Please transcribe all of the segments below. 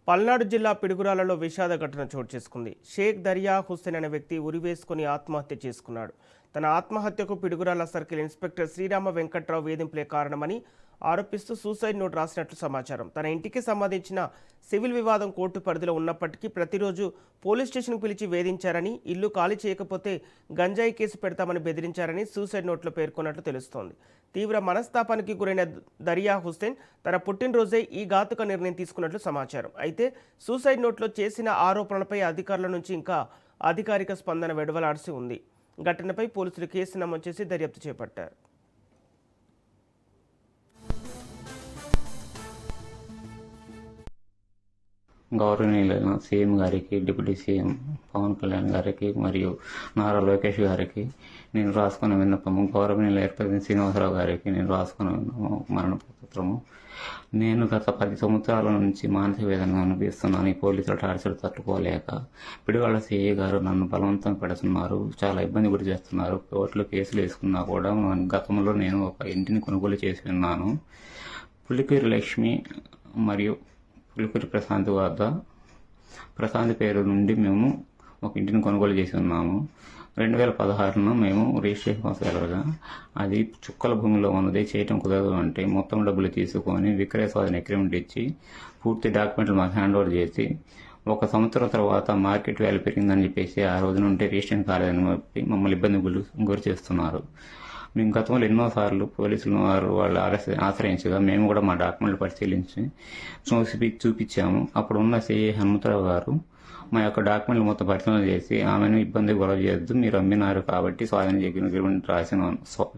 పల్నాడు జిల్లా పిడుగురాలలో విషాద ఘటన చోటు చేసుకుంది. షేక్ దరియా హుస్సేన్ అనే వ్యక్తి ఉరివేసుకుని ఆత్మహత్య చేసుకున్నాడు. తన ఆత్మహత్యకు పిడుగురాల సర్కిల్ ఇన్స్పెక్టర్ శ్రీరామ వెంకట్రావు వేధింపులే కారణమని ఆరోపిస్తూ సూసైడ్ నోట్ రాసినట్లు సమాచారం. తన ఇంటికి సంబంధించిన సివిల్ వివాదం కోర్టు పరిధిలో ఉన్నప్పటికీ ప్రతిరోజు పోలీస్ స్టేషన్కు పిలిచి వేధించారని, ఇల్లు ఖాళీ చేయకపోతే గంజాయి కేసు పెడతామని బెదిరించారని సూసైడ్ నోట్లో పేర్కొన్నట్లు తెలుస్తోంది. తీవ్ర మనస్తాపానికి గురైన దరియా హుస్సేన్ తన పుట్టినరోజే ఈ ఘాతుక నిర్ణయం తీసుకున్నట్లు సమాచారం. అయితే సూసైడ్ నోట్లో చేసిన ఆరోపణలపై అధికారుల నుంచి ఇంకా అధికారిక స్పందన వెలువడాల్సి ఉంది. ఘటనపై పోలీసులు కేసు నమోదు చేసి దర్యాప్తు చేపట్టారు. గౌరవనీయులైన సీఎం గారికి, డిప్యూటీ సీఎం పవన్ కళ్యాణ్ గారికి మరియు నారా లోకేష్ గారికి నేను రాసుకున్న విన్నపము, గౌరవనీయుల ఎర్రపల్లి శ్రీనివాసరావు గారికి నేను రాసుకున్న విన్నపము, మరణపత్రము. నేను గత 10 సంవత్సరాల నుంచి మానసిక వేదన అనిపిస్తున్నాను. ఈ పోలీసుల టార్చర్ తట్టుకోలేక పిడివాళ్ళ సిఐ గారు నన్ను బలవంతం పెడుతున్నారు, చాలా ఇబ్బంది గురి చేస్తున్నారు. కోర్టులో కేసులు వేసుకున్నా కూడా గతంలో నేను ఒక ఇంటిని కొనుగోలు చేసి ఉన్నాను. పులికూరి లక్ష్మి మరియు పులికూరి ప్రశాంత్ వద్ద ప్రశాంత్ పేరు నుండి మేము ఒక ఇంటిని కొనుగోలు చేసి ఉన్నాము. 2016లో మేము రిజిస్ట్రేషన్ కోసం అది చుక్కల భూమిలో ఉన్నది, చేయటం కుదరదు అంటే మొత్తం డబ్బులు తీసుకొని విక్రయ స్వాధీన అగ్రిమెంట్ ఇచ్చి పూర్తి డాక్యుమెంట్లు మాకు హ్యాండ్ ఓవర్ చేసి 1 సంవత్సరం తర్వాత మార్కెట్ వాల్యూ పెరిగిందని చెప్పేసి ఆ రోజు నుండి రిజిస్ట్రేషన్ కాలేదని చెప్పి మమ్మల్ని ఇబ్బంది గురి చేస్తున్నారు. మేము గతంలో ఎన్నోసార్లు పోలీసులు వాళ్ళు ఆశ్రయించగా మేము కూడా మా డాక్యుమెంట్లు పరిశీలించి చూపించాము. అప్పుడు ఉన్న సిఐ హనుమంతరావు గారు మా యొక్క డాక్యుమెంట్లు మొత్తం పరిశీలన చేసి ఆమెను ఇబ్బంది గొడవ చేయొద్దు, మీరు అమ్మినారు కాబట్టి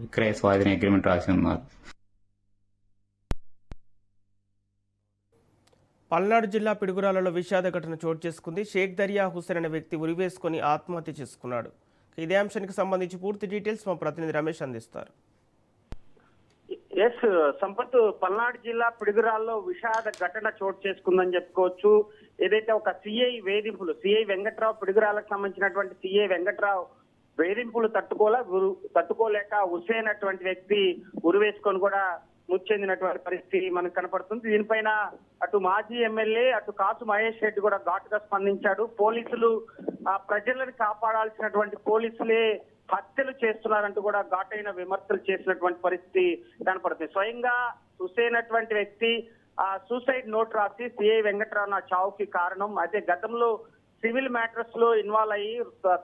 విక్రయ స్వాధీన అగ్రిమెంట్ రాసి ఉన్నారు. పల్నాడు జిల్లా పిడుగురాలలో విషాద ఘటన చోటు చేసుకుంది. షేక్ దరియా హుస్సేన్ అనే వ్యక్తి ఉరివేసుకొని ఆత్మహత్య చేసుకున్నాడు. ఇదే అంశానికి సంబంధించి పూర్తి డీటెయిల్స్ మా ప్రతినిధి రమేష్ అందిస్తారు. సంపత్, పల్నాడు జిల్లా పిడుగురాల్లో విషాద ఘటన చోటు చేసుకుందని చెప్పుకోవచ్చు. ఏదైతే ఒక సిఐ వేధింపులు, సిఐ వెంకట్రావు, పిడుగురాలకు సంబంధించినటువంటి సిఐ వెంకట్రావు వేధింపులు తట్టుకోలేక హుస్సేన్ అటువంటి వ్యక్తి ఉరివేసుకొని కూడా మృతి చెందినటువంటి పరిస్థితి మనకు కనపడుతుంది. దీనిపైన అటు మాజీ ఎమ్మెల్యే అటు కాసు మహేష్ రెడ్డి కూడా ఘాటుగా స్పందించాడు. పోలీసులు ప్రజలను కాపాడాల్సినటువంటి పోలీసులే హత్యలు చేస్తున్నారంటూ కూడా ఘాటైన విమర్శలు చేసినటువంటి పరిస్థితి కనపడుతుంది. స్వయంగా హుస్సేన్ అటువంటి వ్యక్తి సూసైడ్ నోట్ రాసి సిఐ వెంకట్రావు నా చావుకి కారణం, అయితే గతంలో సివిల్ మ్యాటర్స్ లో ఇన్వాల్వ్ అయ్యి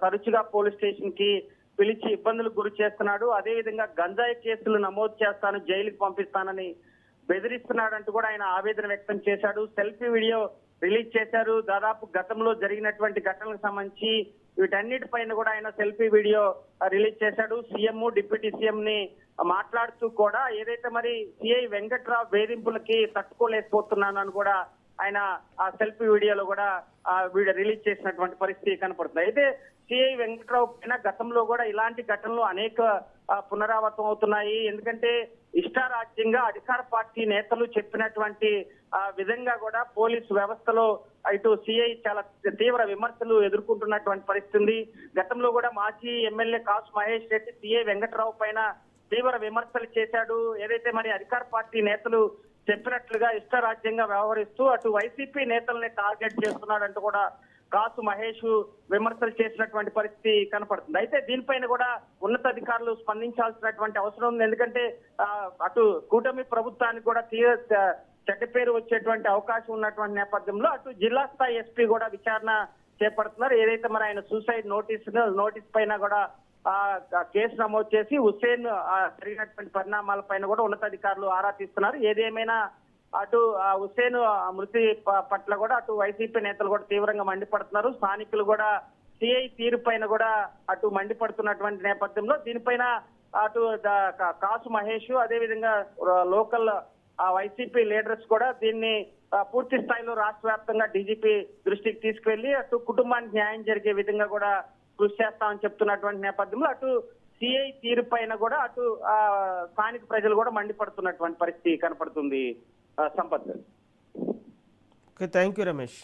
తరచుగా పోలీస్ స్టేషన్ కి పిలిచి ఇబ్బందులకు గురి చేస్తున్నాడు. అదేవిధంగా గంజాయి కేసులు నమోదు చేస్తాను, జైలుకి పంపిస్తానని బెదిరిస్తున్నాడంటూ కూడా ఆయన ఆవేదన వ్యక్తం చేశాడు. సెల్ఫీ వీడియో రిలీజ్ చేశారు. దాదాపు గతంలో జరిగినటువంటి ఘటనలకు సంబంధించి వీటన్నిటిపైన కూడా ఆయన సెల్ఫీ వీడియో రిలీజ్ చేశాడు. సీఎం, డిప్యూటీ సీఎం ని మాట్లాడుతూ కూడా ఏదైతే మరి సిఐ వెంకట్రావు వేధింపులకి తట్టుకోలేకపోతున్నాను అని కూడా ఆయన ఆ సెల్ఫీ వీడియోలో కూడా వీడియో రిలీజ్ చేసినటువంటి పరిస్థితి కనపడుతుంది. అయితే సిఐ వెంకట్రావు పైన గతంలో కూడా ఇలాంటి ఘటనలు అనేక పునరావృతం అవుతున్నాయి. ఎందుకంటే ఇష్టారాజ్యంగా అధికార పార్టీ నేతలు చెప్పినటువంటి విధంగా కూడా పోలీసు వ్యవస్థలో ఇటు సిఐ చాలా తీవ్ర విమర్శలు ఎదుర్కొంటున్నటువంటి పరిస్థితి ఉంది. గతంలో కూడా మాజీ ఎమ్మెల్యే కాసు మహేష్ రెడ్డి సిఐ వెంకట్రావు పైన తీవ్ర విమర్శలు చేశాడు. ఏదైతే మరి అధికార పార్టీ నేతలు చెప్పినట్లుగా ఇష్టరాజ్యంగా వ్యవహరిస్తూ అటు వైసీపీ నేతల్ని టార్గెట్ చేస్తున్నాడంటూ కూడా కాసు మహేష్ విమర్శలు చేసినటువంటి పరిస్థితి కనపడుతుంది. అయితే దీనిపైన కూడా ఉన్నతాధికారులు స్పందించాల్సినటువంటి అవసరం ఉంది. ఎందుకంటే అటు కూటమి ప్రభుత్వానికి కూడా చెడ్డ పేరు వచ్చేటువంటి అవకాశం ఉన్నటువంటి నేపథ్యంలో అటు జిల్లా స్థాయి ఎస్పీ కూడా విచారణ చేపడుతున్నారు. ఏదైతే మరి ఆయన సూసైడ్ నోటీస్ పైన కూడా కేసు నమోదు చేసి హుస్సేన్ జరిగినటువంటి పరిణామాల పైన కూడా ఉన్నతాధికారులు ఆరా తీస్తున్నారు. ఏదేమైనా అటు హుస్సేన్ మృతి పట్ల కూడా అటు వైసీపీ నేతలు కూడా తీవ్రంగా మండిపడుతున్నారు. స్థానికులు కూడా సిఐ తీరు పైన కూడా అటు మండిపడుతున్నటువంటి నేపథ్యంలో దీనిపైన అటు కాసు మహేష్ అదేవిధంగా లోకల్ వైసీపీ లీడర్స్ కూడా దీన్ని పూర్తి స్థాయిలో రాష్ట్ర వ్యాప్తంగా డీజీపీ దృష్టికి తీసుకువెళ్లి అటు కుటుంబానికి న్యాయం జరిగే విధంగా కూడా కృషి చేస్తామని చెప్తున్నటువంటి నేపథ్యంలో అటు సిఐ తీరు పైన కూడా అటు స్థానిక ప్రజలు కూడా మండిపడుతున్నటువంటి పరిస్థితి కనపడుతుంది. సంపత్. Thank you Ramesh.